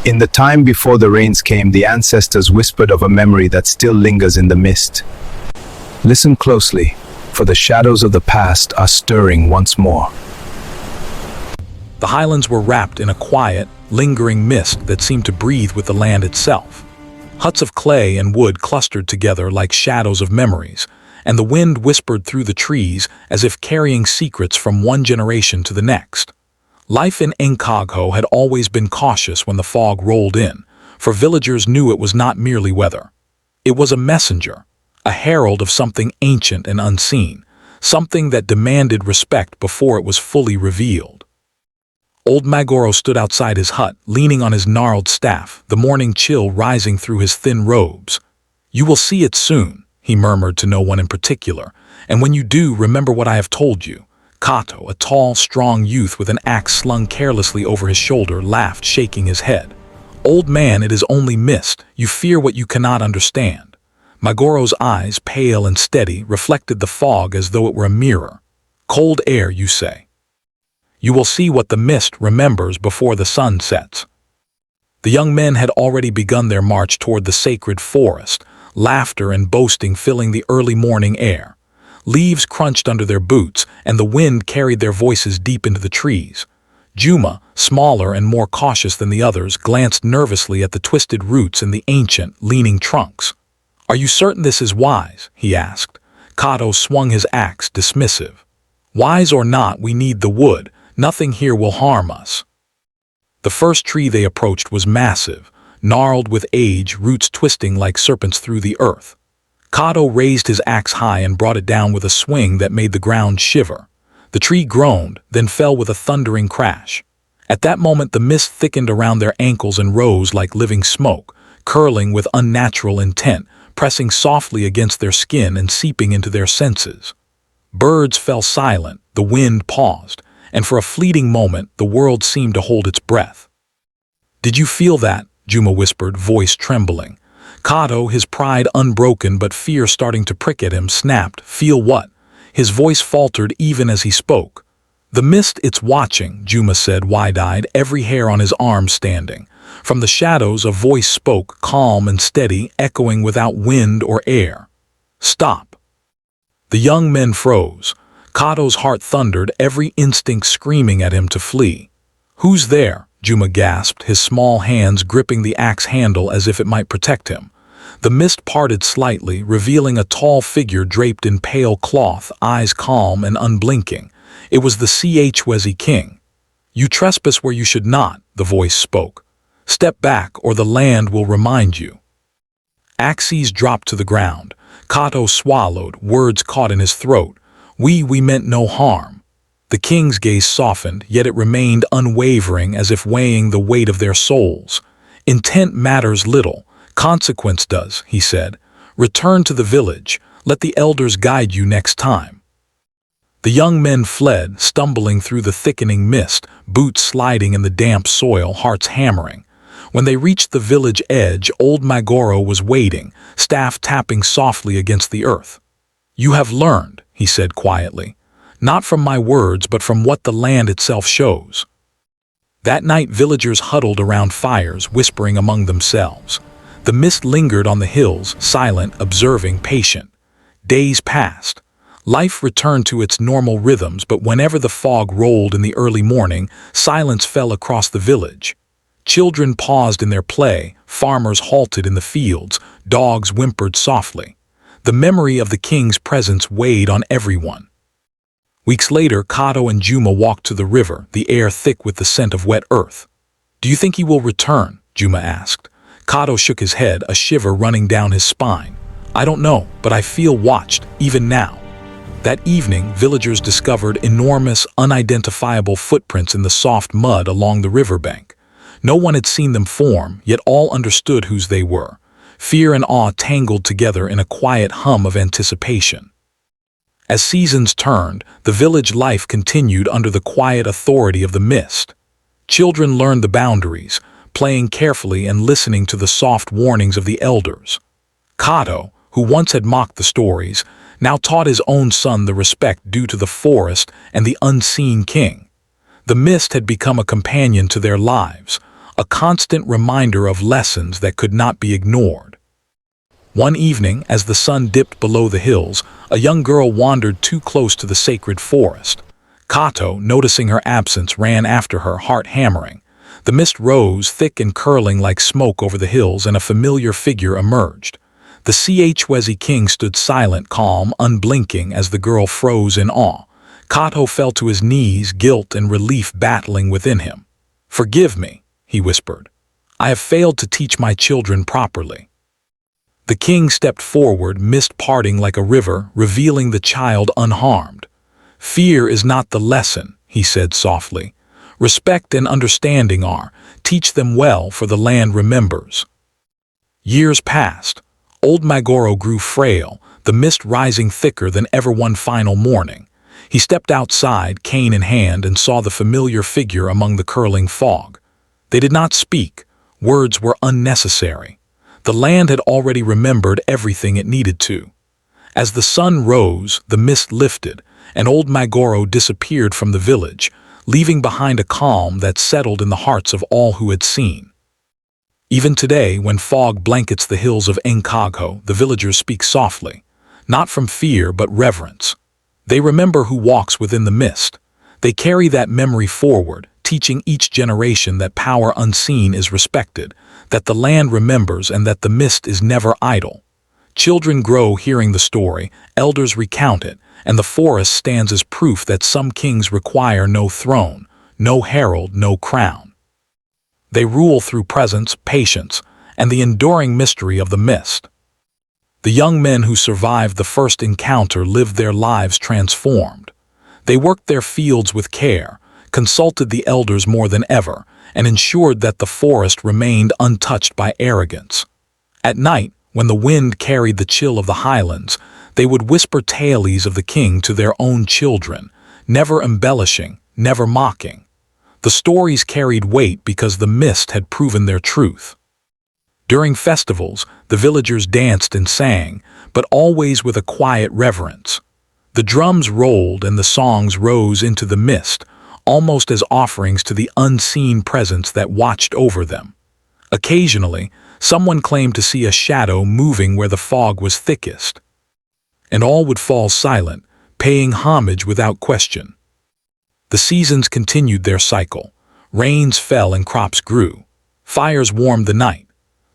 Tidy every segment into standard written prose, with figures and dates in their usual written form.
In the time before the rains came, the ancestors whispered of a memory that still lingers in the mist. Listen closely, for the shadows of the past are stirring once more. The highlands were wrapped in a quiet, lingering mist that seemed to breathe with the land itself. Huts of clay and wood clustered together like shadows of memories, and the wind whispered through the trees as if carrying secrets from one generation to the next. Life in Nkagho had always been cautious when the fog rolled in, for villagers knew it was not merely weather. It was a messenger, a herald of something ancient and unseen, something that demanded respect before it was fully revealed. Old Magoro stood outside his hut, leaning on his gnarled staff, the morning chill rising through his thin robes. "You will see it soon," he murmured to no one in particular, "and when you do, remember what I have told you." Kato, a tall, strong youth with an axe slung carelessly over his shoulder, laughed, shaking his head. "Old man, it is only mist. You fear what you cannot understand." Magoro's eyes, pale and steady, reflected the fog as though it were a mirror. "Cold air, you say? You will see what the mist remembers before the sun sets." The young men had already begun their march toward the sacred forest, laughter and boasting filling the early morning air. Leaves crunched under their boots, and the wind carried their voices deep into the trees. Juma, smaller and more cautious than the others, glanced nervously at the twisted roots and the ancient, leaning trunks. "Are you certain this is wise?" he asked. Kato swung his axe, dismissive. "Wise or not, we need the wood. Nothing here will harm us." The first tree they approached was massive, gnarled with age, roots twisting like serpents through the earth. Kato raised his axe high and brought it down with a swing that made the ground shiver. The tree groaned, then fell with a thundering crash. At that moment the mist thickened around their ankles and rose like living smoke, curling with unnatural intent, pressing softly against their skin and seeping into their senses. Birds fell silent, the wind paused, and for a fleeting moment the world seemed to hold its breath. "Did you feel that?" Juma whispered, voice trembling. Kato, his pride unbroken but fear starting to prick at him, snapped, "Feel what?" His voice faltered even as he spoke. "The mist, it's watching," Juma said, wide-eyed, every hair on his arm standing. From the shadows a voice spoke, calm and steady, echoing without wind or air. "Stop." The young men froze. Kato's heart thundered, every instinct screaming at him to flee. "Who's there?" Juma gasped, his small hands gripping the axe handle as if it might protect him. The mist parted slightly, revealing a tall figure draped in pale cloth, eyes calm and unblinking. It was the Chwezi King. "You trespass where you should not," the voice spoke. "Step back or the land will remind you." Axes dropped to the ground. Kato swallowed, words caught in his throat. We meant no harm." The king's gaze softened, yet it remained unwavering as if weighing the weight of their souls. "Intent matters little. Consequence does," he said. "Return to the village. Let the elders guide you next time." The young men fled, stumbling through the thickening mist, boots sliding in the damp soil, hearts hammering. When they reached the village edge, old Magoro was waiting, staff tapping softly against the earth. "You have learned," he said quietly. "Not from my words, but from what the land itself shows." That night villagers huddled around fires, whispering among themselves. The mist lingered on the hills, silent, observing, patient. Days passed. Life returned to its normal rhythms, but whenever the fog rolled in the early morning, silence fell across the village. Children paused in their play, farmers halted in the fields, dogs whimpered softly. The memory of the king's presence weighed on everyone. Weeks later, Kato and Juma walked to the river, the air thick with the scent of wet earth. "Do you think he will return?" Juma asked. Kato shook his head, a shiver running down his spine. "I don't know, but I feel watched, even now." That evening, villagers discovered enormous, unidentifiable footprints in the soft mud along the riverbank. No one had seen them form, yet all understood whose they were. Fear and awe tangled together in a quiet hum of anticipation. As seasons turned, the village life continued under the quiet authority of the mist. Children learned the boundaries, playing carefully and listening to the soft warnings of the elders. Kato, who once had mocked the stories, now taught his own son the respect due to the forest and the unseen king. The mist had become a companion to their lives, a constant reminder of lessons that could not be ignored. One evening, as the sun dipped below the hills, a young girl wandered too close to the sacred forest. Kato, noticing her absence, ran after her, heart hammering. The mist rose, thick and curling like smoke over the hills, and a familiar figure emerged. The Chwezi King stood silent, calm, unblinking, as the girl froze in awe. Kato fell to his knees, guilt and relief battling within him. "Forgive me," he whispered. "I have failed to teach my children properly." The king stepped forward, mist parting like a river, revealing the child unharmed. "Fear is not the lesson," he said softly. "Respect and understanding are. Teach them well, for the land remembers." Years passed. Old Magoro grew frail, the mist rising thicker than ever. One final morning, he stepped outside, cane in hand, and saw the familiar figure among the curling fog. They did not speak. Words were unnecessary. The land had already remembered everything it needed to. As the sun rose, the mist lifted, and old Magoro disappeared from the village, leaving behind a calm that settled in the hearts of all who had seen. Even today, when fog blankets the hills of Nkagho, the villagers speak softly, not from fear but reverence. They remember who walks within the mist. They carry that memory forward, teaching each generation that power unseen is respected, that the land remembers, and that the mist is never idle. Children grow hearing the story, elders recount it, and the forest stands as proof that some kings require no throne, no herald, no crown. They rule through presence, patience, and the enduring mystery of the mist. The young men who survived the first encounter lived their lives transformed. They worked their fields with care, consulted the elders more than ever, and ensured that the forest remained untouched by arrogance. At night, when the wind carried the chill of the highlands, they would whisper tales of the king to their own children, never embellishing, never mocking. The stories carried weight because the mist had proven their truth. During festivals, the villagers danced and sang, but always with a quiet reverence. The drums rolled and the songs rose into the mist, almost as offerings to the unseen presence that watched over them. Occasionally, someone claimed to see a shadow moving where the fog was thickest. And all would fall silent, paying homage without question. The seasons continued their cycle. Rains fell and crops grew. Fires warmed the night.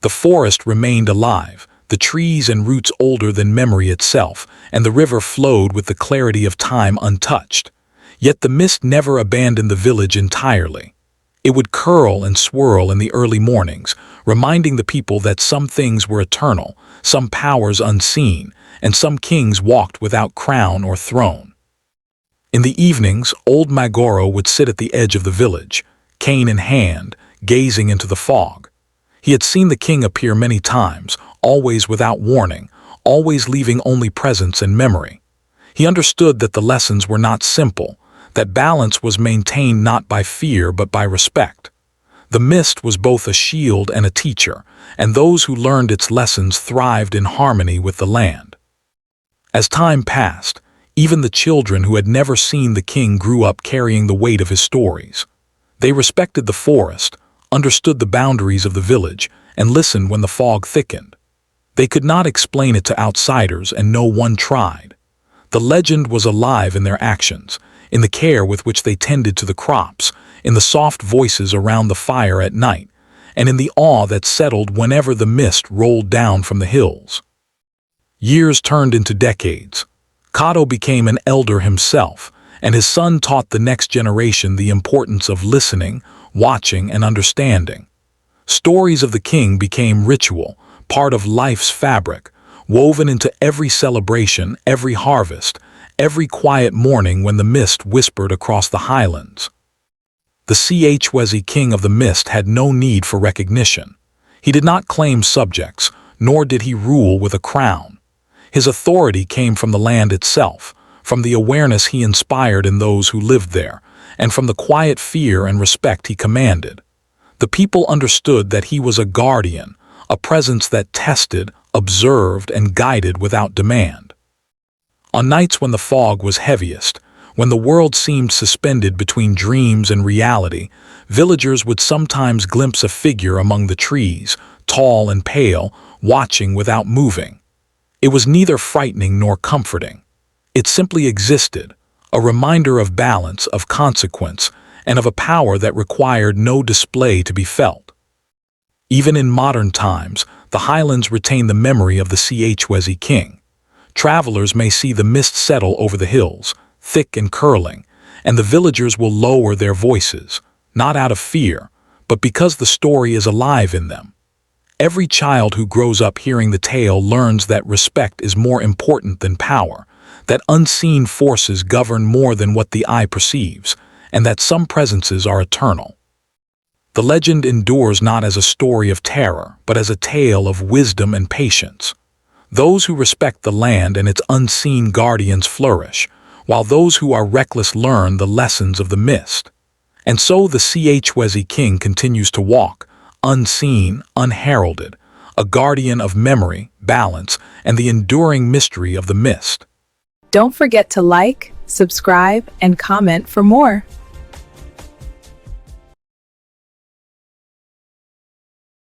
The forest remained alive, the trees and roots older than memory itself, and the river flowed with the clarity of time untouched. Yet the mist never abandoned the village entirely. It would curl and swirl in the early mornings, reminding the people that some things were eternal, some powers unseen, and some kings walked without crown or throne. In the evenings, old Magoro would sit at the edge of the village, cane in hand, gazing into the fog. He had seen the king appear many times, always without warning, always leaving only presence and memory. He understood that the lessons were not simple, that balance was maintained not by fear but by respect. The mist was both a shield and a teacher, and those who learned its lessons thrived in harmony with the land. As time passed, even the children who had never seen the king grew up carrying the weight of his stories. They respected the forest, understood the boundaries of the village, and listened when the fog thickened. They could not explain it to outsiders, and no one tried. The legend was alive in their actions, in the care with which they tended to the crops, in the soft voices around the fire at night, and in the awe that settled whenever the mist rolled down from the hills. Years turned into decades. Kato became an elder himself, and his son taught the next generation the importance of listening, watching, and understanding. Stories of the king became ritual, part of life's fabric, woven into every celebration, every harvest, every quiet morning when the mist whispered across the highlands. The Chwezi King of the Mist had no need for recognition. He did not claim subjects, nor did he rule with a crown. His authority came from the land itself, from the awareness he inspired in those who lived there, and from the quiet fear and respect he commanded. The people understood that he was a guardian, a presence that tested, observed, and guided without demand. On nights when the fog was heaviest, When the world seemed suspended between dreams and reality, villagers would sometimes glimpse a figure among the trees, tall and pale, watching without moving. It was neither frightening nor comforting. It simply existed, a reminder of balance, of consequence, and of a power that required no display to be felt. Even in modern times, the highlands retain the memory of the Chwezi King. Travelers may see the mist settle over the hills, thick and curling, and the villagers will lower their voices, not out of fear, but because the story is alive in them. Every child who grows up hearing the tale learns that respect is more important than power, that unseen forces govern more than what the eye perceives, and that some presences are eternal. The legend endures not as a story of terror, but as a tale of wisdom and patience. Those who respect the land and its unseen guardians flourish, while those who are reckless learn the lessons of the mist. And so the Chwezi King continues to walk, unseen, unheralded, a guardian of memory, balance, and the enduring mystery of the mist. Don't forget to like, subscribe, and comment for more.